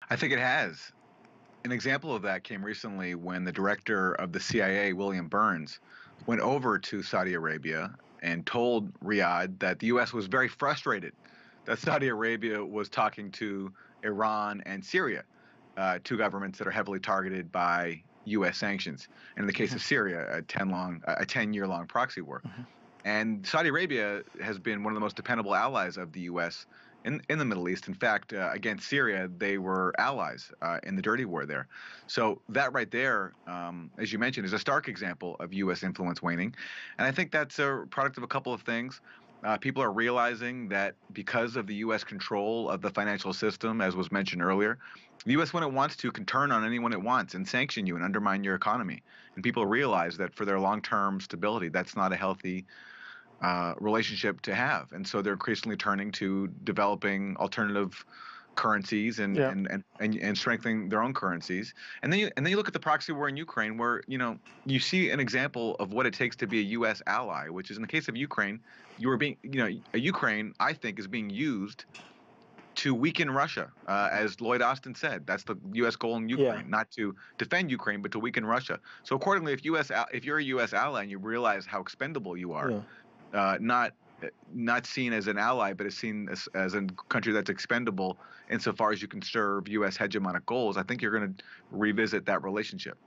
I think it has. An example of that came recently when the director of the CIA, William Burns, went over to Saudi Arabia and told Riyadh that the U.S. was very frustrated that Saudi Arabia was talking to Iran and Syria, two governments that are heavily targeted by U.S. sanctions. And in the case Hmm. of Syria, a 10-year-long proxy war. Hmm. And Saudi Arabia has been one of the most dependable allies of the U.S. In the Middle East. In fact, against Syria, they were allies in the dirty war there. So that right there, as you mentioned, is a stark example of U.S. influence waning. And I think that's a product of a couple of things. People are realizing that because of the U.S. control of the financial system, as was mentioned earlier, the U.S., when it wants to, can turn on anyone it wants and sanction you and undermine your economy. And people realize that for their long-term stability, that's not a healthy relationship to have, and so they're increasingly turning to developing alternative currencies Yeah. and strengthening their own currencies. And then you look at the proxy war in Ukraine, where you see an example of what it takes to be a U.S. ally, which is in the case of Ukraine, Ukraine, I think, is being used to weaken Russia, as Lloyd Austin said. That's the U.S. goal in Yeah. Ukraine, not to defend Ukraine, but to weaken Russia. So accordingly, if you're a U.S. ally and you realize how expendable you are, Yeah. not seen as an ally, but is seen as a country that's expendable insofar as you can serve U.S. hegemonic goals, I think you're going to revisit that relationship.